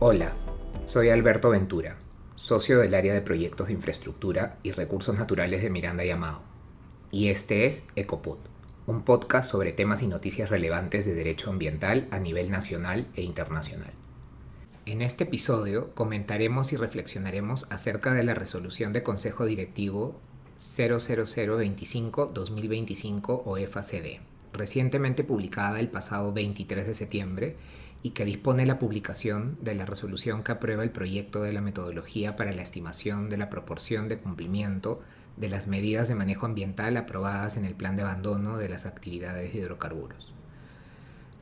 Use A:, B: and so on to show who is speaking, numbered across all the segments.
A: Hola, soy Alberto Ventura, socio del área de proyectos de infraestructura y recursos naturales de Miranda y Amado. Y este es Ecopod, un podcast sobre temas y noticias relevantes de derecho ambiental a nivel nacional e internacional. En este episodio comentaremos y reflexionaremos acerca de la resolución de Consejo Directivo 00025-2025 OEFA-CD, recientemente publicada el pasado 23 de septiembre y que dispone la publicación de la resolución que aprueba el proyecto de la metodología para la estimación de la proporción de cumplimiento de las medidas de manejo ambiental aprobadas en el plan de abandono de las actividades de hidrocarburos.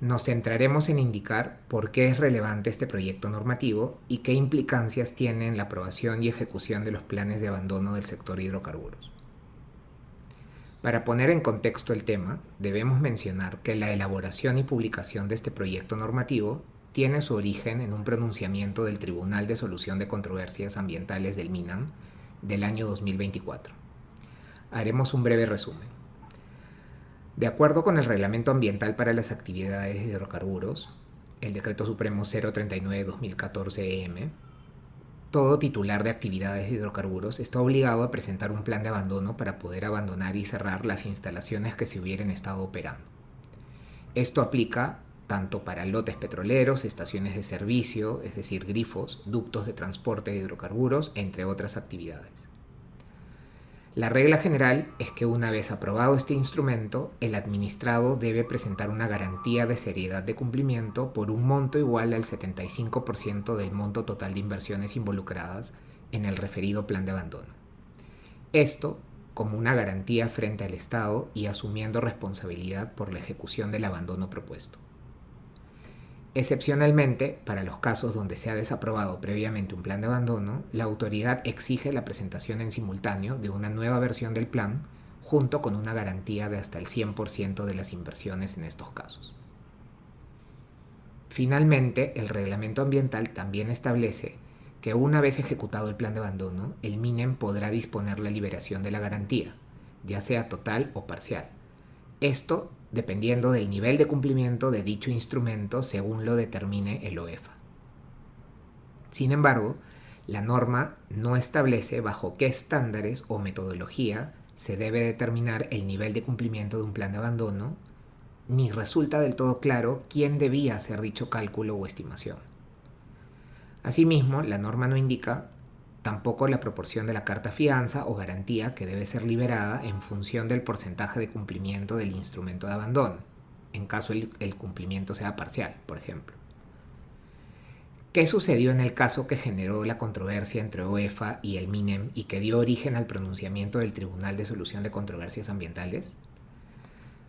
A: Nos centraremos en indicar por qué es relevante este proyecto normativo y qué implicancias tiene en la aprobación y ejecución de los planes de abandono del sector hidrocarburos. Para poner en contexto el tema, debemos mencionar que la elaboración y publicación de este proyecto normativo tiene su origen en un pronunciamiento del Tribunal de Solución de Controversias Ambientales del MINAM del año 2024. Haremos un breve resumen. De acuerdo con el Reglamento Ambiental para las Actividades de Hidrocarburos, el Decreto Supremo 039-2014-EM, todo titular de actividades de hidrocarburos está obligado a presentar un plan de abandono para poder abandonar y cerrar las instalaciones que se hubieran estado operando. Esto aplica tanto para lotes petroleros, estaciones de servicio, es decir, grifos, ductos de transporte de hidrocarburos, entre otras actividades. La regla general es que una vez aprobado este instrumento, el administrado debe presentar una garantía de seriedad de cumplimiento por un monto igual al 75% del monto total de inversiones involucradas en el referido plan de abandono. Esto como una garantía frente al Estado y asumiendo responsabilidad por la ejecución del abandono propuesto. Excepcionalmente, para los casos donde se ha desaprobado previamente un plan de abandono, la autoridad exige la presentación en simultáneo de una nueva versión del plan, junto con una garantía de hasta el 100% de las inversiones en estos casos. Finalmente, el reglamento ambiental también establece que una vez ejecutado el plan de abandono, el MINEM podrá disponer la liberación de la garantía, ya sea total o parcial. Esto dependiendo del nivel de cumplimiento de dicho instrumento según lo determine el OEFA. Sin embargo, la norma no establece bajo qué estándares o metodología se debe determinar el nivel de cumplimiento de un plan de abandono, ni resulta del todo claro quién debía hacer dicho cálculo o estimación. Asimismo, la norma no indica tampoco la proporción de la carta fianza o garantía que debe ser liberada en función del porcentaje de cumplimiento del instrumento de abandono, en caso el cumplimiento sea parcial, por ejemplo. ¿Qué sucedió en el caso que generó la controversia entre OEFA y el MINEM y que dio origen al pronunciamiento del Tribunal de Solución de Controversias Ambientales?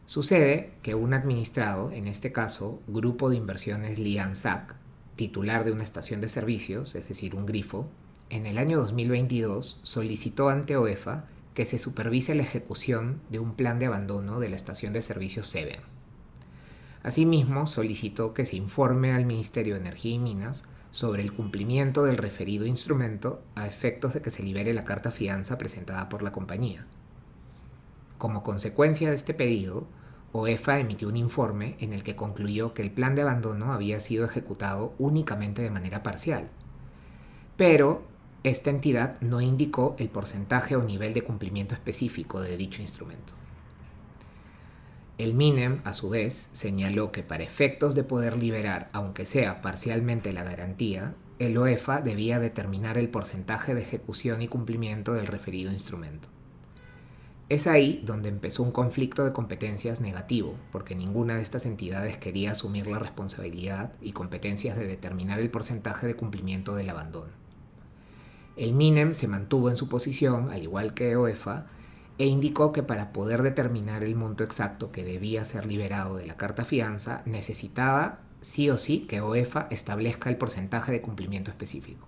A: Sucede que un administrado, en este caso Grupo de Inversiones Lianzac, titular de una estación de servicios, es decir, un grifo, en el año 2022 solicitó ante OEFA que se supervise la ejecución de un plan de abandono de la estación de servicios Seven. Asimismo, solicitó que se informe al Ministerio de Energía y Minas sobre el cumplimiento del referido instrumento a efectos de que se libere la carta fianza presentada por la compañía. Como consecuencia de este pedido, OEFA emitió un informe en el que concluyó que el plan de abandono había sido ejecutado únicamente de manera parcial, pero esta entidad no indicó el porcentaje o nivel de cumplimiento específico de dicho instrumento. El MINEM, a su vez, señaló que para efectos de poder liberar, aunque sea parcialmente la garantía, el OEFA debía determinar el porcentaje de ejecución y cumplimiento del referido instrumento. Es ahí donde empezó un conflicto de competencias negativo, porque ninguna de estas entidades quería asumir la responsabilidad y competencias de determinar el porcentaje de cumplimiento del abandono. El MINEM se mantuvo en su posición, al igual que OEFA, e indicó que para poder determinar el monto exacto que debía ser liberado de la carta fianza, necesitaba sí o sí que OEFA establezca el porcentaje de cumplimiento específico.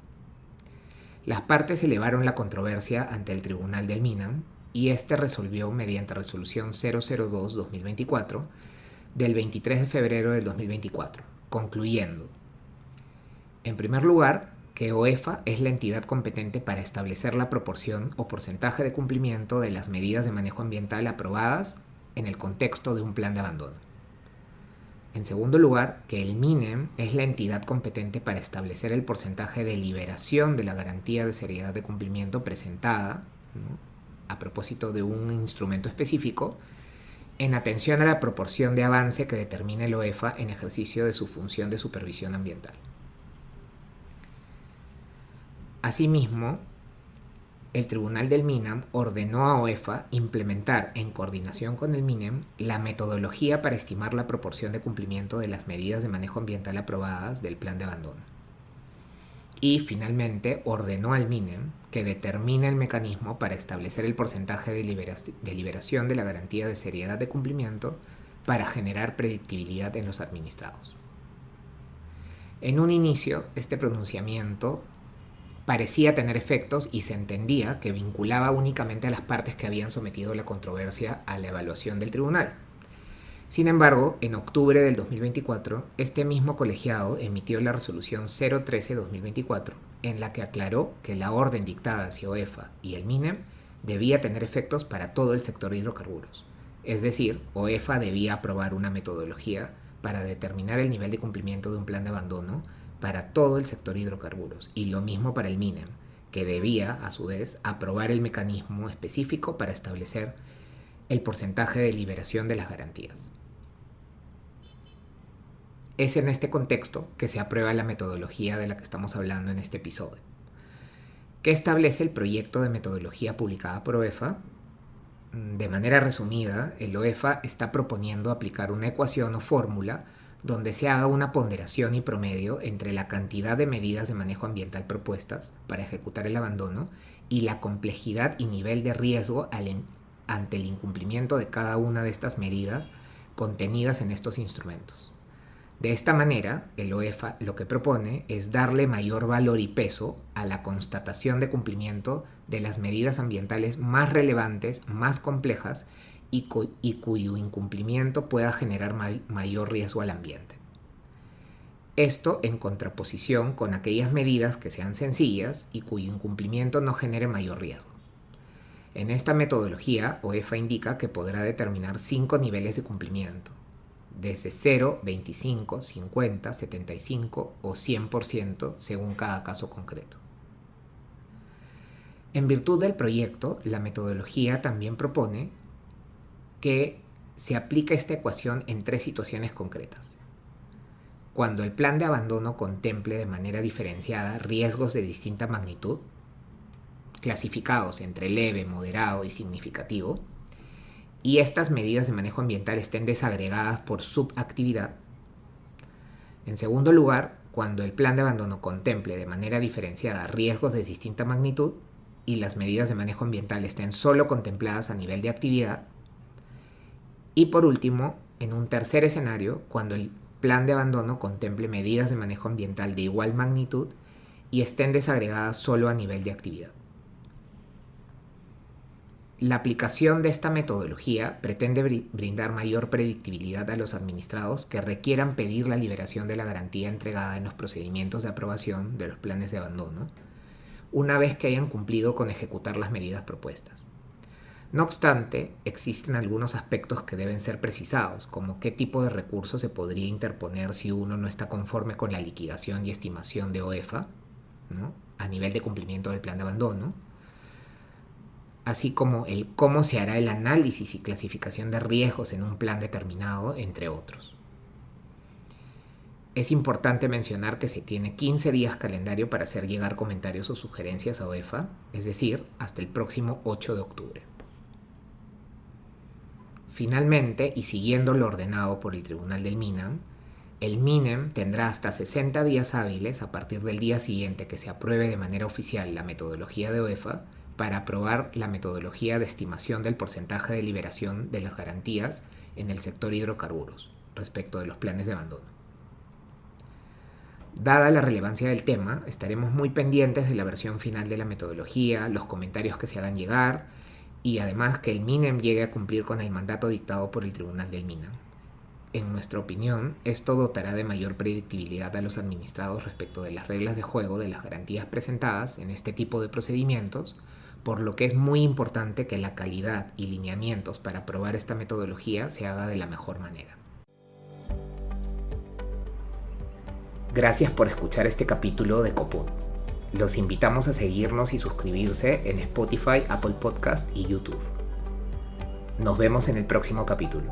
A: Las partes elevaron la controversia ante el Tribunal del MINAM y este resolvió mediante resolución 002-2024 del 23 de febrero del 2024, concluyendo: en primer lugar, que OEFA es la entidad competente para establecer la proporción o porcentaje de cumplimiento de las medidas de manejo ambiental aprobadas en el contexto de un plan de abandono. En segundo lugar, que el MINEM es la entidad competente para establecer el porcentaje de liberación de la garantía de seriedad de cumplimiento presentada, ¿no?, a propósito de un instrumento específico, en atención a la proporción de avance que determine el OEFA en ejercicio de su función de supervisión ambiental. Asimismo, el Tribunal del MINAM ordenó a OEFA implementar, en coordinación con el MINEM, la metodología para estimar la proporción de cumplimiento de las medidas de manejo ambiental aprobadas del plan de abandono. Y, finalmente, ordenó al MINEM que determine el mecanismo para establecer el porcentaje de liberación de la garantía de seriedad de cumplimiento para generar predictibilidad en los administrados. En un inicio, este pronunciamiento parecía tener efectos y se entendía que vinculaba únicamente a las partes que habían sometido la controversia a la evaluación del tribunal. Sin embargo, en octubre del 2024, este mismo colegiado emitió la resolución 013-2024, en la que aclaró que la orden dictada hacia OEFA y el MINEM debía tener efectos para todo el sector de hidrocarburos. Es decir, OEFA debía aprobar una metodología para determinar el nivel de cumplimiento de un plan de abandono para todo el sector hidrocarburos, y lo mismo para el MINEM, que debía, a su vez, aprobar el mecanismo específico para establecer el porcentaje de liberación de las garantías. Es en este contexto que se aprueba la metodología de la que estamos hablando en este episodio. ¿Qué establece el proyecto de metodología publicada por OEFA? De manera resumida, el OEFA está proponiendo aplicar una ecuación o fórmula donde se haga una ponderación y promedio entre la cantidad de medidas de manejo ambiental propuestas para ejecutar el abandono y la complejidad y nivel de riesgo ante el incumplimiento de cada una de estas medidas contenidas en estos instrumentos. De esta manera, el OEFA lo que propone es darle mayor valor y peso a la constatación de cumplimiento de las medidas ambientales más relevantes, más complejas y cuyo incumplimiento pueda generar mayor riesgo al ambiente. Esto en contraposición con aquellas medidas que sean sencillas y cuyo incumplimiento no genere mayor riesgo. En esta metodología, OEFA indica que podrá determinar 5 niveles de cumplimiento, desde 0, 25, 50, 75 o 100% según cada caso concreto. En virtud del proyecto, la metodología también propone que se aplica esta ecuación en 3 situaciones concretas. Cuando el plan de abandono contemple de manera diferenciada riesgos de distinta magnitud, clasificados entre leve, moderado y significativo, y estas medidas de manejo ambiental estén desagregadas por subactividad. En segundo lugar, cuando el plan de abandono contemple de manera diferenciada riesgos de distinta magnitud y las medidas de manejo ambiental estén solo contempladas a nivel de actividad. Y por último, en un tercer escenario, cuando el plan de abandono contemple medidas de manejo ambiental de igual magnitud y estén desagregadas solo a nivel de actividad. La aplicación de esta metodología pretende brindar mayor predictibilidad a los administrados que requieran pedir la liberación de la garantía entregada en los procedimientos de aprobación de los planes de abandono, una vez que hayan cumplido con ejecutar las medidas propuestas. No obstante, existen algunos aspectos que deben ser precisados, como qué tipo de recurso se podría interponer si uno no está conforme con la liquidación y estimación de OEFA, ¿no?, a nivel de cumplimiento del plan de abandono, así como el cómo se hará el análisis y clasificación de riesgos en un plan determinado, entre otros. Es importante mencionar que se tiene 15 días calendario para hacer llegar comentarios o sugerencias a OEFA, es decir, hasta el próximo 8 de octubre. Finalmente, y siguiendo lo ordenado por el Tribunal del MINAM, el MINEM tendrá hasta 60 días hábiles a partir del día siguiente que se apruebe de manera oficial la metodología de OEFA para aprobar la metodología de estimación del porcentaje de liberación de las garantías en el sector hidrocarburos respecto de los planes de abandono. Dada la relevancia del tema, estaremos muy pendientes de la versión final de la metodología, los comentarios que se hagan llegar y además que el MINEM llegue a cumplir con el mandato dictado por el Tribunal del MINAM. En nuestra opinión, esto dotará de mayor predictibilidad a los administrados respecto de las reglas de juego de las garantías presentadas en este tipo de procedimientos, por lo que es muy importante que la calidad y lineamientos para aprobar esta metodología se haga de la mejor manera. Gracias por escuchar este capítulo de Copod. Los invitamos a seguirnos y suscribirse en Spotify, Apple Podcast y YouTube. Nos vemos en el próximo capítulo.